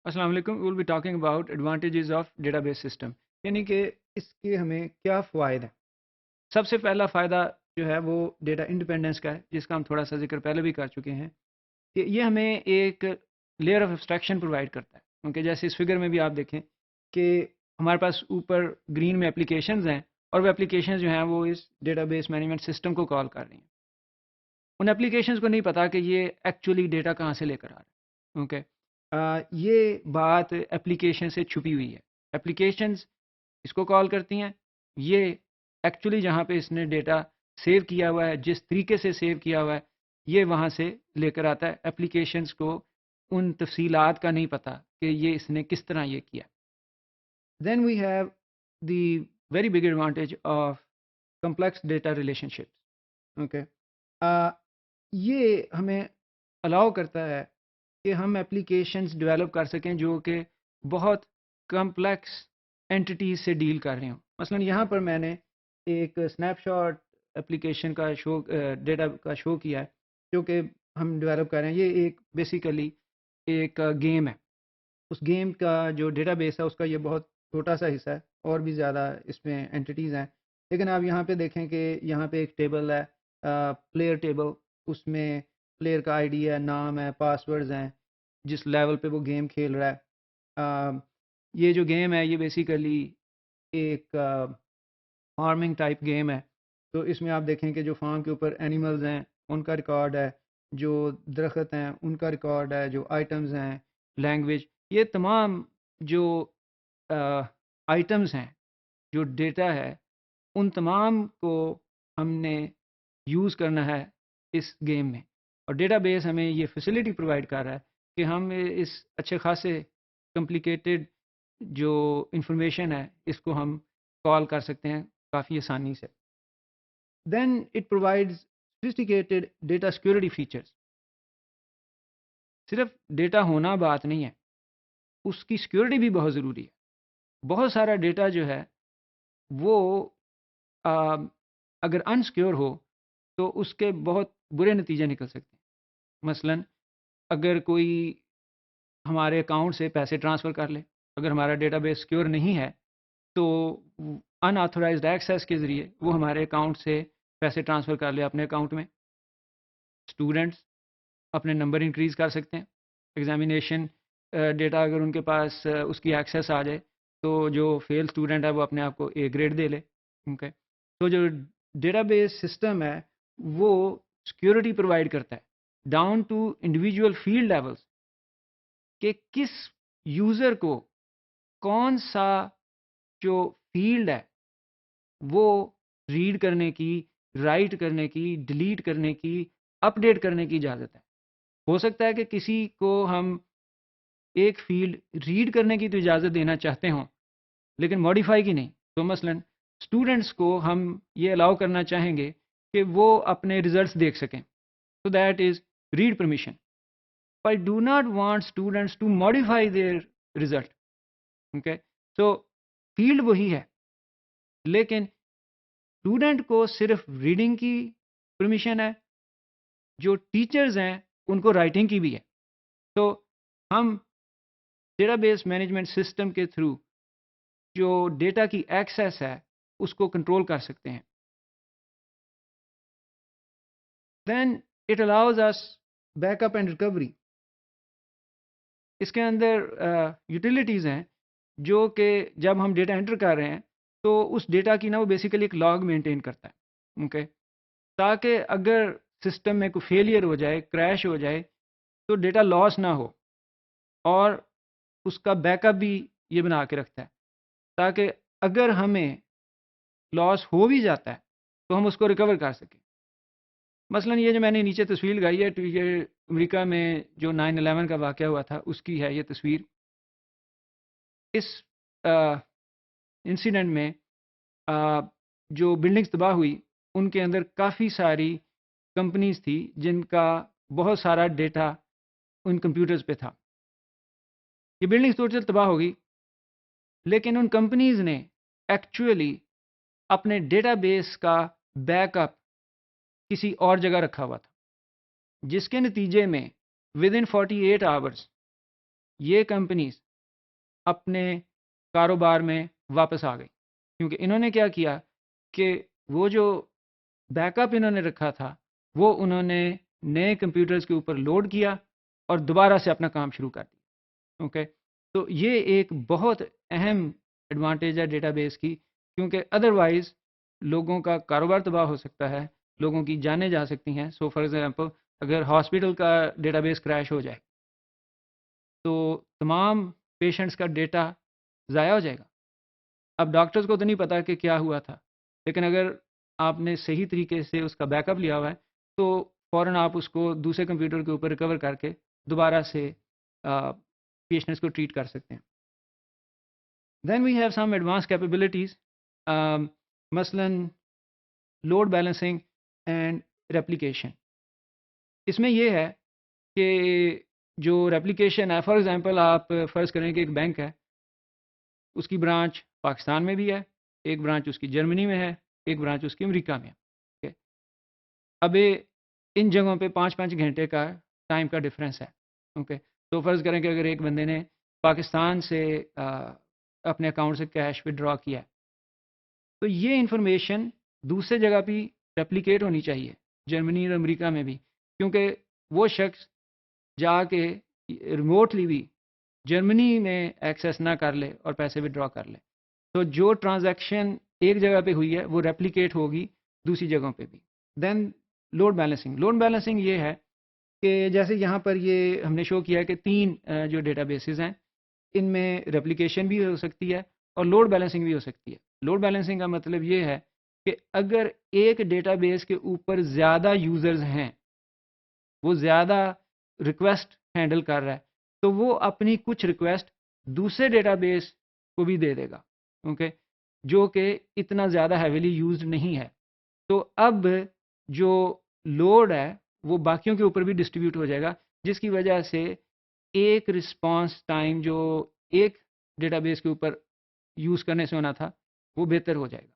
السلام علیکم. We'll be talking about advantages of database system, یعنی کہ اس کے ہمیں کیا فوائد ہیں. سب سے پہلا فائدہ جو ہے وہ ڈیٹا انڈیپینڈنس کا ہے، جس کا ہم تھوڑا سا ذکر پہلے بھی کر چکے ہیں کہ یہ ہمیں ایک لیئر آف ایبسٹریکشن پرووائڈ کرتا ہے. کیونکہ جیسے اس فگر میں بھی آپ دیکھیں کہ ہمارے پاس اوپر گرین میں اپلیکیشنز ہیں، اور وہ اپلیکیشنز جو ہیں وہ اس ڈیٹا بیس مینجمنٹ سسٹم کو کال کر رہی ہیں. ان اپلیکیشنز کو نہیں پتا کہ یہ ایکچولی ڈیٹا کہاں سے لے کر آ رہا ہے. اوکے، یہ بات اپلیکیشن سے چھپی ہوئی ہے. اپلیکیشنز اس کو کال کرتی ہیں، یہ ایکچولی جہاں پہ اس نے ڈیٹا سیو کیا ہوا ہے، جس طریقے سے سیو کیا ہوا ہے، یہ وہاں سے لے کر آتا ہے. اپلیکیشنز کو ان تفصیلات کا نہیں پتا کہ یہ اس نے کس طرح یہ کیا. Then we have the very big advantage of complex data relationships. Okay, یہ ہمیں الاؤ کرتا ہے کہ ہم اپلیکیشنز ڈیولپ کر سکیں جو کہ بہت کمپلیکس اینٹیٹیز سے ڈیل کر رہے ہوں. مثلا یہاں پر میں نے ایک اسنیپ شاٹ اپلیکیشن کا شو ڈیٹا کا شو کیا ہے جو کہ ہم ڈیولپ کر رہے ہیں. یہ ایک بیسیکلی ایک گیم ہے. اس گیم کا جو ڈیٹا بیس ہے اس کا یہ بہت چھوٹا سا حصہ ہے، اور بھی زیادہ اس میں اینٹیٹیز ہیں. لیکن آپ یہاں پہ دیکھیں کہ یہاں پہ ایک ٹیبل ہے، پلیئر ٹیبل. اس میں پلیئر کا آئی ڈی ہے، نام ہے، پاسورڈز ہیں، جس لیول پہ وہ گیم کھیل رہا ہے. یہ جو گیم ہے یہ بیسیکلی ایک فارمنگ ٹائپ گیم ہے. تو اس میں آپ دیکھیں کہ جو فارم کے اوپر اینیملز ہیں ان کا ریکارڈ ہے، جو درخت ہیں ان کا ریکارڈ ہے، جو آئٹمز ہیں، لینگویج، یہ تمام جو آئٹمز ہیں، جو ڈیٹا ہے، ان تمام کو ہم نے یوز کرنا ہے اس گیم میں. اور ڈیٹا بیس ہمیں یہ فیسلٹی پرووائڈ کر رہا ہے کہ ہم اس اچھے خاصے کمپلیکیٹڈ جو انفارمیشن ہے اس کو ہم کال کر سکتے ہیں کافی آسانی سے. Then it provides sophisticated data security features. صرف ڈیٹا ہونا بات نہیں ہے، اس کی سیکورٹی بھی بہت ضروری ہے. بہت سارا ڈیٹا جو ہے وہ اگر انسیکیور ہو تو اس کے بہت برے نتیجے نکل سکتے ہیں. مثلا اگر کوئی ہمارے اکاؤنٹ سے پیسے ٹرانسفر کر لے، اگر ہمارا ڈیٹا بیس سیکیور نہیں ہے تو ان آتھورائزڈ ایکسیس کے ذریعے وہ ہمارے اکاؤنٹ سے پیسے ٹرانسفر کر لے اپنے اکاؤنٹ میں. اسٹوڈنٹس اپنے نمبر انکریز کر سکتے ہیں. ایگزامینیشن ڈیٹا اگر ان کے پاس اس کی ایکسیس آ جائے تو جو فیل اسٹوڈنٹ ہے وہ اپنے آپ کو اے گریڈ دے لے. اوکے، تو جو ڈیٹا بیس سسٹم ہے وہ سیکیورٹی پرووائڈ کرتا ہے down to individual field levels, کہ کس یوزر کو کون سا جو فیلڈ ہے وہ ریڈ کرنے کی، رائٹ کرنے کی، ڈیلیٹ کرنے کی، اپ ڈیٹ کرنے کی اجازت ہے. ہو سکتا ہے کہ کسی کو ہم ایک فیلڈ ریڈ کرنے کی تو اجازت دینا چاہتے ہوں لیکن ماڈیفائی کی نہیں. تو مثلا اسٹوڈنٹس کو ہم یہ الاؤ کرنا چاہیں گے کہ وہ اپنے ریزلٹس دیکھ سکیں. So that is read permission. I do not want students to modify their result. Okay, so field وہی ہے لیکن اسٹوڈنٹ کو صرف ریڈنگ کی پرمیشن ہے، جو ٹیچرز ہیں ان کو رائٹنگ کی بھی ہے. تو ہم ڈیٹا بیس مینجمنٹ سسٹم کے تھرو جو ڈیٹا کی ایکسیس ہے اس کو کنٹرول کر سکتے ہیں. Then it allows us backup and recovery. اس کے اندر یوٹیلیٹیز ہیں جو کہ جب ہم ڈیٹا انٹر کر رہے ہیں تو اس ڈیٹا کی نا وہ بیسیکلی ایک لاگ مینٹین کرتا ہے. اوکے، تاکہ اگر سسٹم میں کوئی فیلئر ہو جائے، کریش ہو جائے تو ڈیٹا لاس نہ ہو. اور اس کا بیک اپ بھی یہ بنا کے رکھتا ہے تاکہ اگر ہمیں لاس ہو بھی جاتا ہے تو ہم اس کو ریکور کر سکیں. مثلا یہ جو میں نے نیچے تصویر لگائی ہے تو یہ امریکہ میں جو 9/11 کا واقعہ ہوا تھا اس کی ہے یہ تصویر. اس انسیڈنٹ میں جو بلڈنگز تباہ ہوئی ان کے اندر کافی ساری کمپنیز تھی جن کا بہت سارا ڈیٹا ان کمپیوٹرز پہ تھا. یہ بلڈنگز ٹوٹل تباہ ہو گئی لیکن ان کمپنیز نے ایکچولی اپنے ڈیٹا بیس کا بیک اپ کسی اور جگہ رکھا ہوا تھا، جس کے نتیجے میں ود ان 48 آورس یہ کمپنیز اپنے کاروبار میں واپس آ گئی، کیونکہ انہوں نے کیا کیا کہ وہ جو بیک اپ انہوں نے رکھا تھا وہ انہوں نے نئے کمپیوٹرز کے اوپر لوڈ کیا اور دوبارہ سے اپنا کام شروع کر دیا. اوکے، تو یہ ایک بہت اہم ایڈوانٹیج ہے ڈیٹا بیس کی، کیونکہ ادروائز لوگوں کا کاروبار تباہ ہو سکتا ہے، لوگوں کی جانیں جا سکتی ہیں. سو فار ایگزامپل اگر ہاسپٹل کا ڈیٹا بیس کریش ہو جائے تو تمام پیشنٹس کا ڈیٹا ضائع ہو جائے گا. اب ڈاکٹرز کو تو نہیں پتا کہ کیا ہوا تھا، لیکن اگر آپ نے صحیح طریقے سے اس کا بیک اپ لیا ہوا ہے تو فوراً آپ اس کو دوسرے کمپیوٹر کے اوپر ریکور کر کے دوبارہ سے پیشنٹس کو ٹریٹ کر سکتے ہیں. Then we have some advance capabilities, مثلاً لوڈ بیلنسنگ اینڈ ریپلیکیشن. اس میں یہ ہے کہ جو ریپلیکیشن ہے، فار ایگزامپل آپ فرض کریں کہ ایک بینک ہے، اس کی برانچ پاکستان میں بھی ہے، ایک برانچ اس کی جرمنی میں ہے، ایک برانچ اس کی امریکہ میں ہے. اب ان جگہوں پہ 5-5 گھنٹے کا ٹائم کا ڈفرینس ہے. اوکے، تو فرض کریں کہ اگر ایک بندے نے پاکستان سے اپنے اکاؤنٹ سے کیش ودرا کیا ہے تو یہ انفارمیشن دوسرے جگہ بھی ریپلیکیٹ ہونی چاہیے، جرمنی اور امریکہ میں بھی، کیونکہ وہ شخص جا کے ریموٹلی بھی جرمنی میں ایکسیس نہ کر لے اور پیسے ودرا کر لے. تو جو ٹرانزیکشن ایک جگہ پہ ہوئی ہے وہ ریپلیکیٹ ہوگی دوسری جگہوں پہ بھی. دین لوڈ بیلنسنگ. لوڈ بیلنسنگ یہ ہے کہ جیسے یہاں پر یہ ہم نے شو کیا ہے کہ 3 جو ڈیٹا بیسز ہیں ان میں ریپلیکیشن بھی ہو سکتی ہے اور لوڈ بیلنسنگ بھی ہو سکتی ہے. لوڈ بیلنسنگ کا مطلب یہ ہے کہ اگر ایک ڈیٹا بیس کے اوپر زیادہ یوزرز ہیں، وہ زیادہ ریکویسٹ ہینڈل کر رہا ہے، تو وہ اپنی کچھ ریکویسٹ دوسرے ڈیٹا بیس کو بھی دے دے گا، اوکے، جو کہ اتنا زیادہ ہیویلی یوزڈ نہیں ہے. تو اب جو لوڈ ہے وہ باقیوں کے اوپر بھی ڈسٹریبیوٹ ہو جائے گا، جس کی وجہ سے ایک رسپانس ٹائم جو ایک ڈیٹا بیس کے اوپر یوز کرنے سے ہونا تھا وہ بہتر ہو جائے گا.